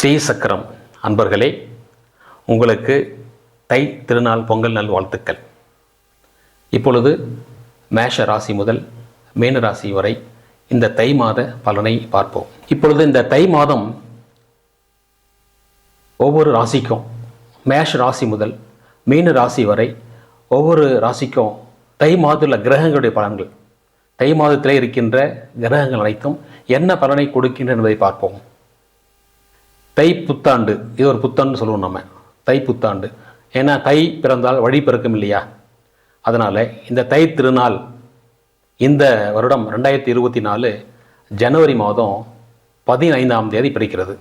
ஸ்ரீ சக்கரம் அன்பர்களே, உங்களுக்கு தை திருநாள் பொங்கல் நல் வாழ்த்துக்கள். இப்பொழுது மேஷ ராசி முதல் மீன ராசி வரை இந்த தை மாத பலனை பார்ப்போம். இப்பொழுது இந்த தை மாதம் ஒவ்வொரு ராசிக்கும், மேஷ ராசி முதல் மீன ராசி வரை ஒவ்வொரு ராசிக்கும் தை மாதத்தில் கிரகங்களுடைய பலன்கள், தை மாதத்தில் இருக்கின்ற கிரகங்கள் அனைத்தும் என்ன பலனை கொடுக்கின்றன என்பதை பார்ப்போம். தை புத்தாண்டு, இது ஒரு புத்தாண்டு சொல்லுவோம் நம்ம, தை புத்தாண்டு. ஏன்னா தை பிறந்தால் வழி பிறக்கும் இல்லையா? அதனால் இந்த தை திருநாள் இந்த வருடம் 2024 ஜனவரி மாதம் 15ஆம் தேதி பிறக்கிறது.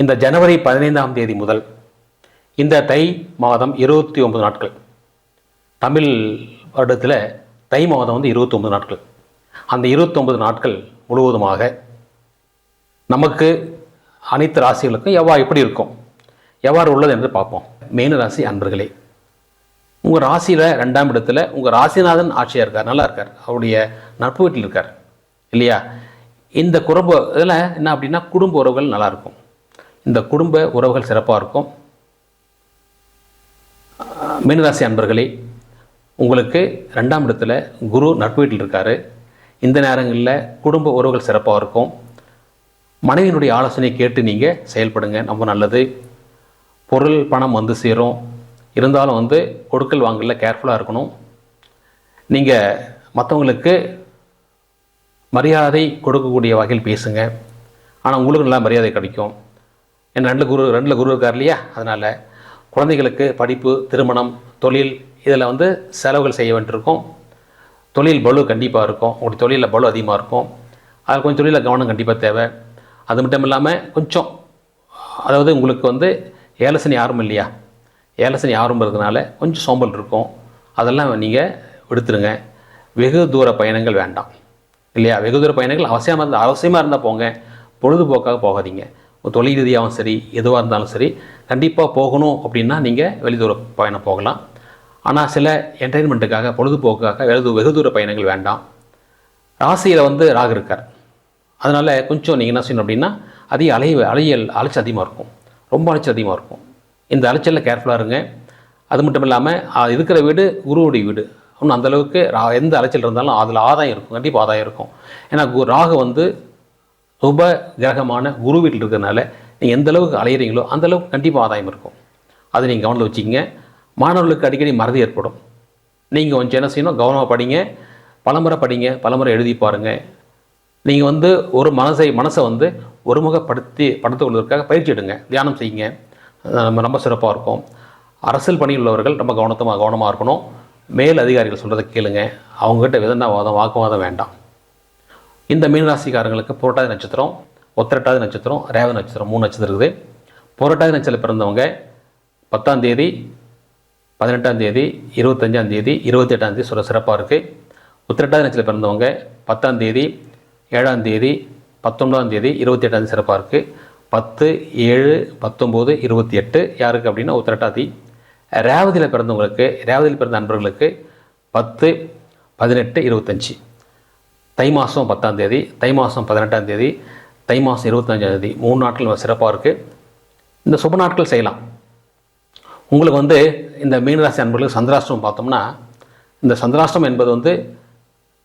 இந்த ஜனவரி 15ஆம் தேதி முதல் இந்த தை மாதம் 29 நாட்கள், தமிழ் வருடத்தில் தை மாதம் 29 நாட்கள். அந்த 29 நாட்கள் முழுவதுமாக நமக்கு அனைத்து ராசிகளுக்கும் எப்படி இருக்கும், எவ்வாறு உள்ளது என்று பார்ப்போம். மீன ராசி அன்பர்களே, உங்கள் ராசியில் 2ஆம் இடத்துல உங்கள் ராசிநாதன் ஆட்சியாக இருக்கார், நல்லா இருக்கார், அவருடைய நட்பு வீட்டில் இருக்கார் இல்லையா? இந்த குடும்ப இதில் என்ன அப்படின்னா குடும்ப உறவுகள் நல்லாயிருக்கும், இந்த குடும்ப உறவுகள் சிறப்பாக இருக்கும். மீனராசி அன்பர்களே, உங்களுக்கு 2ஆம் இடத்துல குரு நட்பு வீட்டில் இருக்கார். இந்த நேரங்களில் குடும்ப உறவுகள் சிறப்பாக இருக்கும். மனைவியினுடைய ஆலோசனை கேட்டு நீங்கள் செயல்படுங்க, ரொம்ப நல்லது. பொருள் பணம் சேரும். இருந்தாலும் கொடுக்கல் வாங்கல கேர்ஃபுல்லாக இருக்கணும். நீங்கள் மற்றவங்களுக்கு மரியாதை கொடுக்கக்கூடிய வகையில் பேசுங்க, ஆனால் உங்களுக்கு நல்லா மரியாதை கிடைக்கும். ஏன்னா ரெண்டில் குரு இருக்கார் இல்லையா? அதனால் குழந்தைகளுக்கு படிப்பு, திருமணம், தொழில் இதில் செலவுகள் செய்ய வேண்டியிருக்கும். தொழில் பளு கண்டிப்பாக இருக்கும், உங்களுடைய தொழிலில் பளு அதிகமாக இருக்கும். அதில் கொஞ்சம் தொழிலில் கவனம் கண்டிப்பாக தேவை. அது மட்டும் இல்லாமல் கொஞ்சம் உங்களுக்கு ஏலசனி ஆரம்பம் இல்லையா? ஏலசனி ஆரம்பறதுனால கொஞ்சம் சோம்பல் இருக்கும், அதெல்லாம் நீங்கள் விடுத்துருங்க. வெகு தூர பயணங்கள் வேண்டாம் இல்லையா? வெகு தூர பயணங்கள் அவசியமாக இருந்தால் போங்க, பொழுதுபோக்காக போகாதீங்க. தொழில் ரீதியாகவும் சரி, எதுவாக இருந்தாலும் சரி, கண்டிப்பாக போகணும் அப்படின்னா நீங்கள் வெளிதூர பயணம் போகலாம். ஆனால் சில என்டர்டெயின்மெண்ட்டுக்காக, பொழுதுபோக்காக வெகு தூர பயணங்கள் வேண்டாம். ராசியில் ராகு இருக்கார், அதனால் கொஞ்சம் நீங்கள் என்ன செய்யணும் அப்படின்னா அதிக அலைச்சல் அதிகமாக இருக்கும், ரொம்ப அலைச்சல் அதிகமாக இருக்கும். இந்த அலைச்சலில் கேர்ஃபுல்லாக இருங்க. அது மட்டும் இல்லாமல் இருக்கிற வீடு குருவுடைய வீடு, ஒன்றும் அந்தளவுக்கு எந்த அலைச்சல் இருந்தாலும் அதில் ஆதாயம் இருக்கும், கண்டிப்பாக ஆதாயம் இருக்கும். ஏன்னா ராகு சுப கிரகமான குரு வீட்டில் இருக்கிறதுனால நீங்கள் எந்தளவுக்கு அலையிறீங்களோ அந்தளவுக்கு கண்டிப்பாக ஆதாயம் இருக்கும். அதை நீங்கள் கவனத்தில் வச்சுக்கிங்க. மாணவர்களுக்கு அடிக்கடி மறதி ஏற்படும். நீங்கள் கொஞ்சம் என்ன செய்யணும், கவனமாக படிங்க, பலமுறை படிங்க, பலமுறை எழுதி பாருங்கள். நீங்கள் ஒரு மனசை படுத்திக் கொள்வதற்காக பயிற்சி எடுங்க, தியானம் செய்யுங்க, ரொம்ப சிறப்பாக இருக்கும். அரசியல் பணியில் உள்ளவர்கள் ரொம்ப கவனமாக இருக்கணும். மேல் அதிகாரிகள் சொல்கிறத கேளுங்க, அவங்ககிட்ட வாக்குவாதம் வேண்டாம். இந்த மீனராசிக்காரங்களுக்கு புரட்டாதி நட்சத்திரம், உத்திரட்டாதி நட்சத்திரம், ரேவதி நட்சத்திரம் 3 நட்சத்திரம் இருக்குது. புரட்டாதி நட்சத்திரம் பிறந்தவங்க 10ஆம் தேதி, 18ஆம் தேதி, 25ஆம் தேதி, 28ஆம் தேதி சிறப்பாக இருக்குது. உத்திரட்டாதி நட்சத்திரம் பிறந்தவங்க 10ஆம் தேதி, 7ஆம் தேதி, 19ஆம் தேதி, 28ஆம் தேதி சிறப்பாக இருக்குது. 10, 7, 19, 28 யாருக்கு அப்படின்னா உத்திரட்டாதி. ரேவதியில் பிறந்த நண்பர்களுக்கு 10, 18, 25. தை மாதம் 10ஆம் தேதி, தை மாதம் 18ஆம் தேதி, தை மாதம் 25ஆம் தேதி 3 நாட்கள் சிறப்பாக இருக்குது. இந்த சுப நாட்கள் செய்யலாம். உங்களுக்கு இந்த மீனராசி அன்பர்களுக்கு சந்திராஷ்டமம் பார்த்தோம்னா, இந்த சந்திராஷ்டமம் என்பது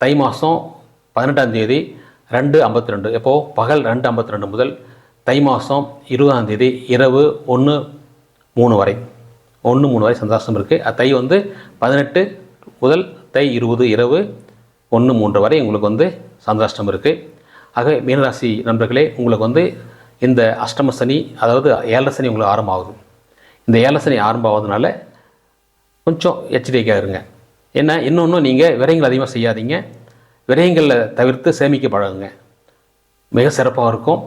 தை மாதம் 18ஆம் தேதி 2:52, எப்போது பகல் 2:52 முதல் தை மாதம் 20ஆம் தேதி இரவு 1:03 வரை சந்திராஷ்டமம் இருக்குது. தை 18 முதல் தை 20 இரவு 1:03 வரை உங்களுக்கு சந்திராஷ்டமம் இருக்குது. ஆக மீனராசி நண்பர்களே, உங்களுக்கு இந்த அஷ்டம சனி, அதாவது ஏழரை சனி உங்களுக்கு ஆரம்பமாகுது. இந்த ஏழரை சனி ஆரம்பமாவதுனால கொஞ்சம் எச்சரிக்கையாக இருங்க. ஏன்னா இன்னொன்று, நீங்கள் விரயங்கள் அதிகமாக செய்யாதீங்க, விரயங்களில் தவிர்த்து சேமிக்க பழகுங்க, மிக சிறப்பாக இருக்கும்.